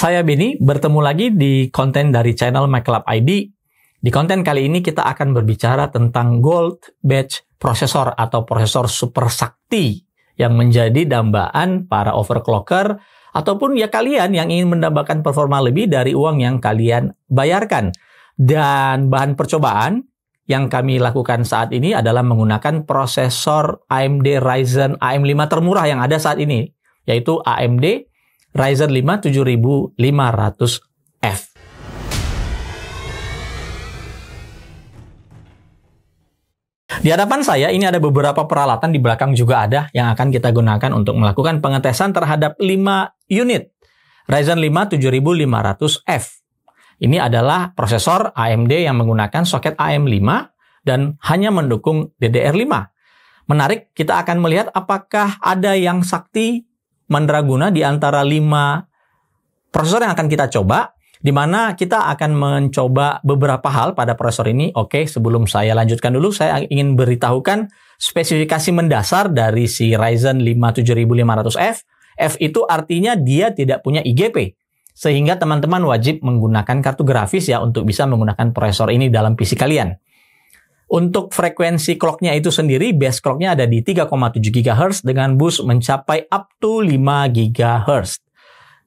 Saya Beni, bertemu lagi di konten dari channel MacLab ID. Di konten kali ini kita akan berbicara tentang Gold Batch Processor atau prosesor super sakti yang menjadi dambaan para overclocker ataupun ya kalian yang ingin mendapatkan performa lebih dari uang yang kalian bayarkan. Dan bahan percobaan yang kami lakukan saat ini adalah menggunakan prosesor AMD Ryzen AM5 termurah yang ada saat ini, yaitu AMD Ryzen 5 7500F. Di hadapan saya ini ada beberapa peralatan, di belakang juga ada yang akan kita gunakan untuk melakukan pengetesan terhadap 5 unit Ryzen 5 7500F. Ini adalah prosesor AMD yang menggunakan soket AM5 dan hanya mendukung DDR5. Menarik, kita akan melihat apakah ada yang sakti mandraguna di antara 5 prosesor yang akan kita coba, di mana kita akan mencoba beberapa hal pada prosesor ini. Oke, sebelum saya lanjutkan dulu, saya ingin beritahukan spesifikasi mendasar dari si Ryzen 5 7500F. F itu artinya dia tidak punya IGP, sehingga teman-teman wajib menggunakan kartu grafis ya untuk bisa menggunakan prosesor ini dalam PC kalian. Untuk frekuensi clock-nya itu sendiri, base clock-nya ada di 3,7 GHz dengan boost mencapai up to 5 GHz.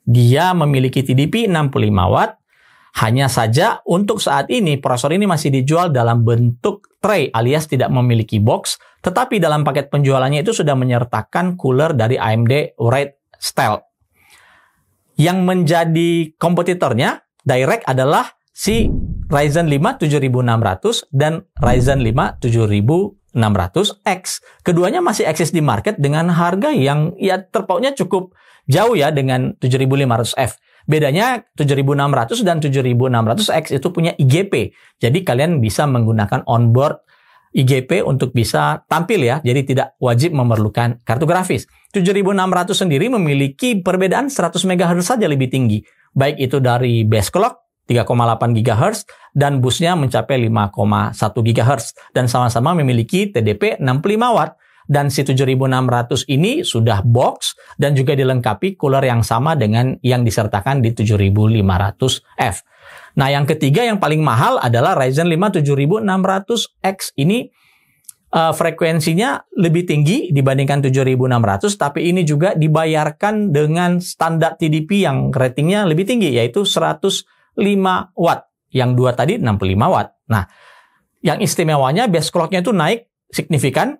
Dia memiliki TDP 65 Watt. Hanya saja untuk saat ini, prosesor ini masih dijual dalam bentuk tray alias tidak memiliki box, tetapi dalam paket penjualannya itu sudah menyertakan cooler dari AMD Wraith Stealth. Yang menjadi kompetitornya direct adalah si Ryzen 5 7600 dan Ryzen 5 7600X. Keduanya masih eksis di market dengan harga yang ya terpautnya cukup jauh ya dengan 7500F. Bedanya 7600 dan 7600X itu punya IGP. Jadi kalian bisa menggunakan onboard IGP untuk bisa tampil ya. Jadi tidak wajib memerlukan kartu grafis. 7600 sendiri memiliki perbedaan 100 MHz saja lebih tinggi. Baik itu dari base clock 3,8 GHz dan boostnya mencapai 5,1 GHz dan sama-sama memiliki TDP 65 Watt. Dan si 7600 ini sudah box dan juga dilengkapi cooler yang sama dengan yang disertakan di 7500F. Nah, yang ketiga yang paling mahal adalah Ryzen 5 7600X. Ini frekuensinya lebih tinggi dibandingkan 7600, tapi ini juga dibayarkan dengan standar TDP yang ratingnya lebih tinggi, yaitu 105 Watt. Yang dua tadi 65 Watt. Nah, yang istimewanya base clock-nya itu naik signifikan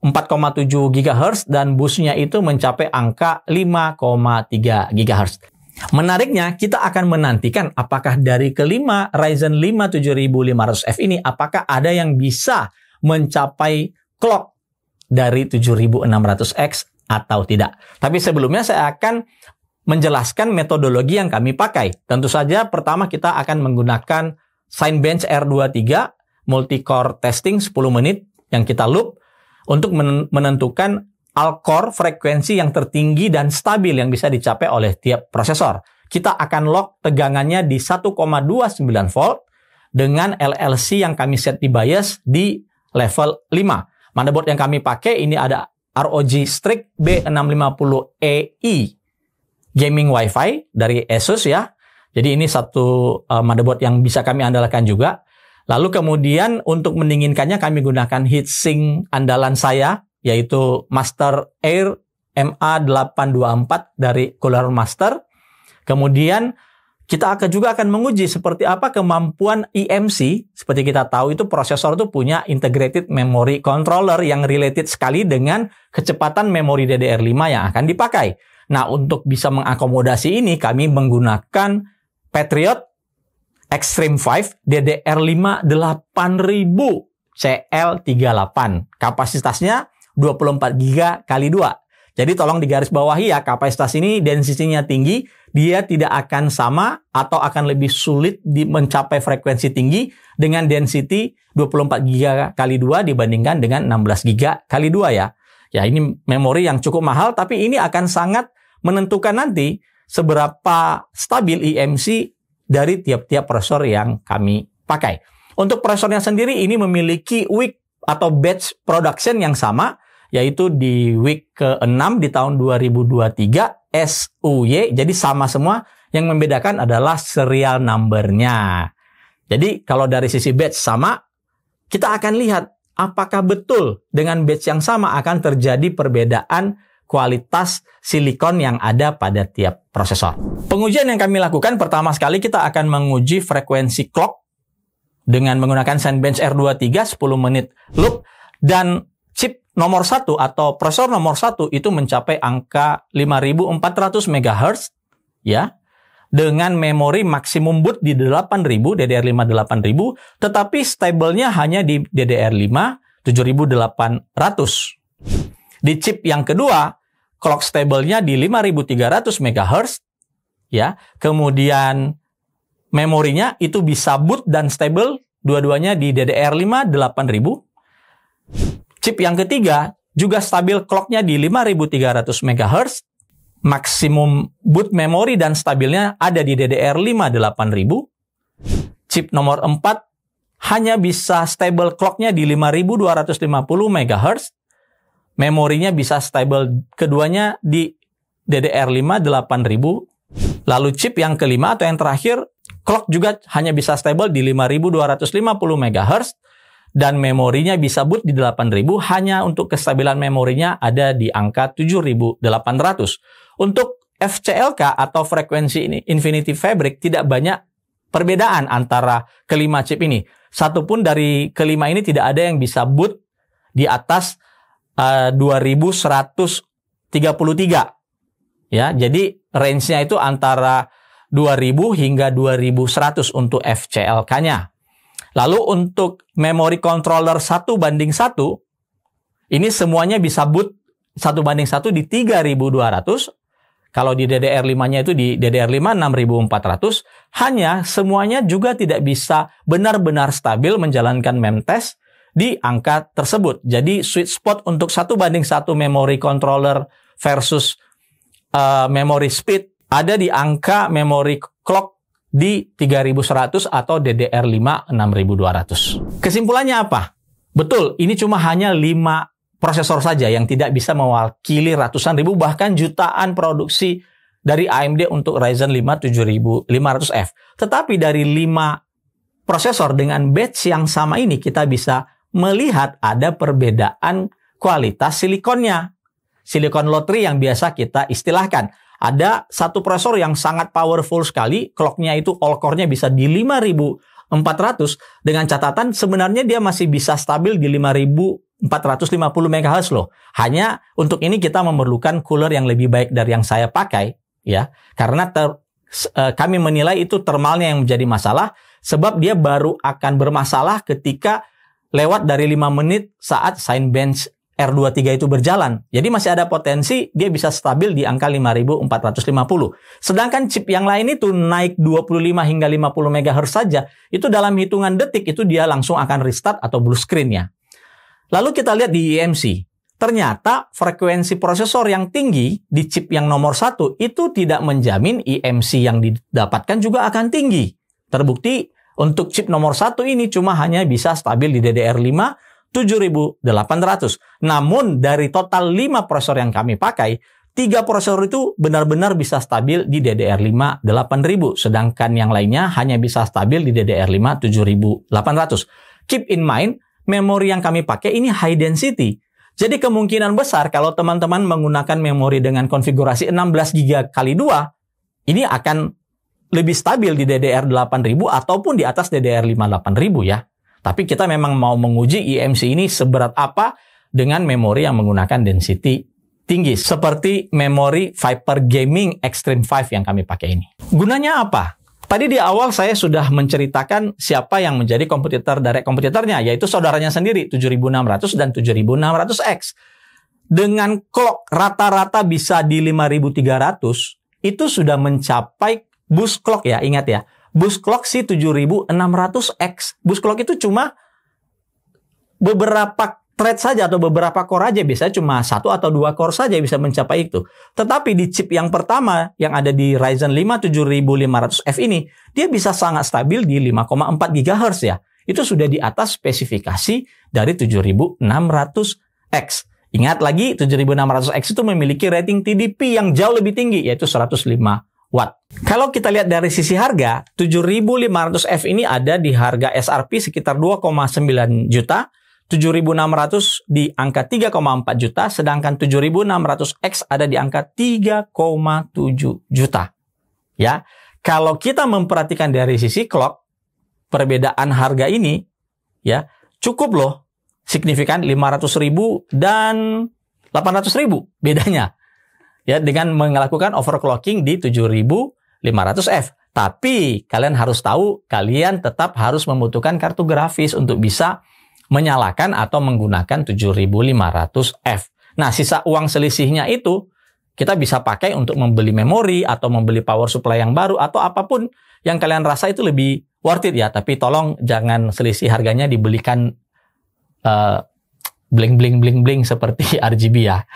4,7 GHz dan boostnya itu mencapai angka 5,3 GHz. Menariknya, kita akan menantikan apakah dari kelima Ryzen 5 7500F ini, apakah ada yang bisa mencapai clock dari 7600X atau tidak. Tapi sebelumnya saya akan menjelaskan metodologi yang kami pakai. Tentu saja pertama kita akan menggunakan Cinebench R23 multi-core testing 10 menit yang kita loop untuk menentukan all-core frekuensi yang tertinggi dan stabil yang bisa dicapai oleh tiap prosesor. Kita akan lock tegangannya di 1,29 volt dengan LLC yang kami set di BIOS di level 5. Motherboard yang kami pakai ini ada ROG Strix B650EI Gaming Wi-Fi dari Asus ya. Jadi ini satu motherboard yang bisa kami andalkan juga. Lalu kemudian untuk mendinginkannya kami gunakan heatsink andalan saya, yaitu Master Air MA824 dari Cooler Master. Kemudian kita juga akan menguji seperti apa kemampuan eMMC. Seperti kita tahu itu prosesor itu punya Integrated Memory Controller yang related sekali dengan kecepatan memori DDR5 yang akan dipakai. Nah, untuk bisa mengakomodasi ini kami menggunakan Patriot Extreme 5 DDR5 8000 CL38. Kapasitasnya 24 GB kali 2. Jadi tolong digarisbawahi ya, kapasitas ini density-nya tinggi, dia tidak akan sama atau akan lebih sulit mencapai frekuensi tinggi dengan density 24 GB kali 2 dibandingkan dengan 16 GB kali 2 ya. Ya ini memori yang cukup mahal, tapi ini akan sangat menentukan nanti seberapa stabil eMMC dari tiap-tiap prosesor yang kami pakai. Untuk prosesornya sendiri ini memiliki week atau batch production yang sama, yaitu di week ke-6 di tahun 2023 SUY, jadi sama semua Yang membedakan adalah serial number-nya. Jadi kalau dari sisi batch sama, kita akan lihat apakah betul dengan batch yang sama akan terjadi perbedaan kualitas silikon yang ada pada tiap prosesor. Pengujian yang kami lakukan pertama sekali kita akan menguji frekuensi clock dengan menggunakan Cinebench R23 10 menit loop, dan chip nomor 1 atau prosesor nomor 1 itu mencapai angka 5400 MHz ya, dengan memori maksimum boot di 8000, DDR5 8000, tetapi stabilnya hanya di DDR5 7800. Di chip yang kedua, clock stabilnya di 5300 MHz ya. Kemudian memorinya itu bisa boot dan stable dua-duanya di DDR5 8000. Chip yang ketiga juga stabil clocknya di 5300 MHz. Maksimum boot memori dan stabilnya ada di DDR5 8000. Chip nomor 4 hanya bisa stable clocknya di 5250 MHz. Memorinya bisa stable keduanya di DDR5 8000. Lalu chip yang kelima atau yang terakhir, clock juga hanya bisa stable di 5250 MHz dan memorinya bisa boot di 8000, hanya untuk kestabilan memorinya ada di angka 7800. Untuk FCLK atau frekuensi Infinity Fabric tidak banyak perbedaan antara kelima chip ini. Satupun dari kelima ini tidak ada yang bisa boot di atas 2133. Ya, jadi range-nya itu antara 2000 hingga 2100 untuk FCLK-nya. Lalu untuk memori controller 1:1, ini semuanya bisa boot 1:1 di 3200. Kalau di DDR5-nya itu di DDR5 6400. Hanya semuanya juga tidak bisa benar-benar stabil menjalankan memtest di angka tersebut. Jadi sweet spot untuk 1:1 memori controller versus memory speed ada di angka memory clock di 3100 atau DDR5 6200. Kesimpulannya apa? Betul, ini cuma hanya 5 prosesor saja yang tidak bisa mewakili ratusan ribu bahkan jutaan produksi dari AMD untuk Ryzen 5 7500F. Tetapi dari 5 prosesor dengan batch yang sama ini kita bisa melihat ada perbedaan kualitas silikonnya. Silikon low 3 yang biasa kita istilahkan. Ada satu prosesor yang sangat powerful sekali, clocknya itu all-core-nya bisa di 5400, dengan catatan sebenarnya dia masih bisa stabil di 5450 MHz loh. Hanya untuk ini kita memerlukan cooler yang lebih baik dari yang saya pakai, ya. Karena kami menilai itu thermalnya yang menjadi masalah, sebab dia baru akan bermasalah ketika lewat dari 5 menit saat Cinebench R23 itu berjalan. Jadi masih ada potensi dia bisa stabil di angka 5450. Sedangkan chip yang lain itu naik 25 hingga 50 MHz saja, itu dalam hitungan detik itu dia langsung akan restart atau blue screen-nya. Lalu kita lihat di EMC. Ternyata frekuensi prosesor yang tinggi di chip yang nomor 1 itu tidak menjamin EMC yang didapatkan juga akan tinggi. Terbukti untuk chip nomor 1 ini cuma hanya bisa stabil di DDR5 7800. Namun dari total 5 prosesor yang kami pakai, 3 prosesor itu benar-benar bisa stabil di DDR5 8000. Sedangkan yang lainnya hanya bisa stabil di DDR5 7800. Keep in mind, memori yang kami pakai ini high density. Jadi kemungkinan besar kalau teman-teman menggunakan memori dengan konfigurasi 16 GB x 2, ini akan lebih stabil di DDR8000 ataupun di atas DDR5 8000 ya. Tapi kita memang mau menguji EMC ini seberat apa dengan memori yang menggunakan density tinggi. Seperti memori Viper Gaming Extreme 5 yang kami pakai ini. Gunanya apa? Tadi di awal saya sudah menceritakan siapa yang menjadi kompetitor direct kompetitornya, yaitu saudaranya sendiri, 7600 dan 7600X. Dengan clock rata-rata bisa di 5300, itu sudah mencapai boost clock ya, ingat ya. Boost clock si 7600X. Boost clock itu cuma beberapa thread saja atau beberapa core aja. Biasanya cuma 1 atau 2 core saja bisa mencapai itu. Tetapi di chip yang pertama yang ada di Ryzen 5 7500F ini, dia bisa sangat stabil di 5,4 GHz ya. Itu sudah di atas spesifikasi dari 7600X. Ingat lagi, 7600X itu memiliki rating TDP yang jauh lebih tinggi, yaitu 105 watt. Kalau kita lihat dari sisi harga, 7500F ini ada di harga SRP sekitar 2,9 juta, 7600 di angka 3,4 juta, sedangkan 7600X ada di angka 3,7 juta. Ya, kalau kita memperhatikan dari sisi clock, perbedaan harga ini ya cukup loh signifikan, 500.000 dan 800.000 bedanya. Ya, dengan melakukan overclocking di 7500F. Tapi kalian harus tahu, kalian tetap harus membutuhkan kartu grafis untuk bisa menyalakan atau menggunakan 7500F. Nah, sisa uang selisihnya itu kita bisa pakai untuk membeli memori atau membeli power supply yang baru atau apapun yang kalian rasa itu lebih worth it ya. Tapi tolong jangan selisih harganya dibelikan bling seperti RGB ya.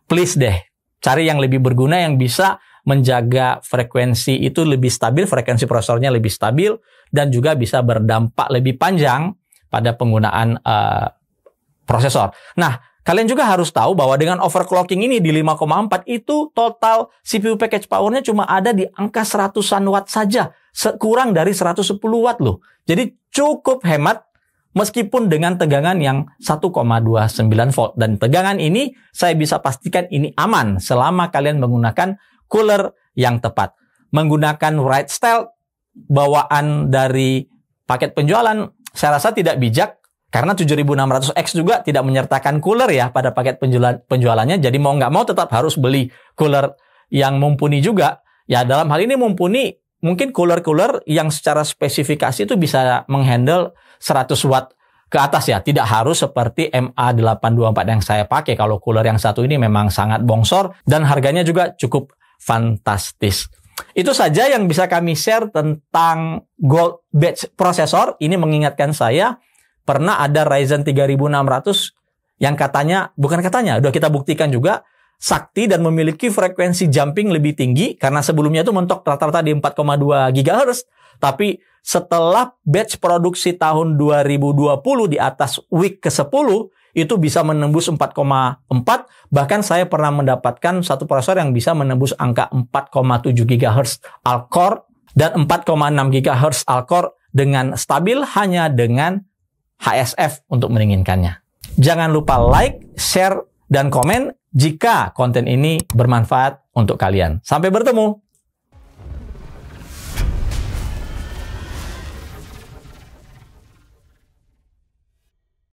Please deh. Cari yang lebih berguna, yang bisa menjaga frekuensi itu lebih stabil, frekuensi prosesornya lebih stabil, dan juga bisa berdampak lebih panjang pada penggunaan prosesor. Nah, kalian juga harus tahu bahwa dengan overclocking ini di 5,4 itu total CPU package powernya cuma ada di angka 100-an watt saja, kurang dari 110 watt loh. Jadi cukup hemat meskipun dengan tegangan yang 1,29 volt. Dan tegangan ini saya bisa pastikan ini aman selama kalian menggunakan cooler yang tepat. Menggunakan right style bawaan dari paket penjualan saya rasa tidak bijak karena 7600X juga tidak menyertakan cooler ya pada paket penjualannya. Jadi mau nggak mau tetap harus beli cooler yang mumpuni juga. Ya dalam hal ini mumpuni, mungkin cooler-cooler yang secara spesifikasi itu bisa menghandle 100 watt ke atas ya. Tidak harus seperti MA824 yang saya pakai. Kalau cooler yang satu ini memang sangat bongsor dan harganya juga cukup fantastis. Itu saja yang bisa kami share tentang Gold Batch prosesor. Ini mengingatkan saya pernah ada Ryzen 3600 yang udah kita buktikan juga sakti dan memiliki frekuensi jumping lebih tinggi karena sebelumnya itu mentok rata-rata di 4,2 GHz. Tapi setelah batch produksi tahun 2020 di atas week ke-10 itu bisa menembus 4,4. Bahkan saya pernah mendapatkan satu prosesor yang bisa menembus angka 4,7 GHz Alcore dan 4,6 GHz Alcore dengan stabil hanya dengan HSF untuk menginginkannya. Jangan lupa like, share, dan komen jika konten ini bermanfaat untuk kalian. Sampai bertemu.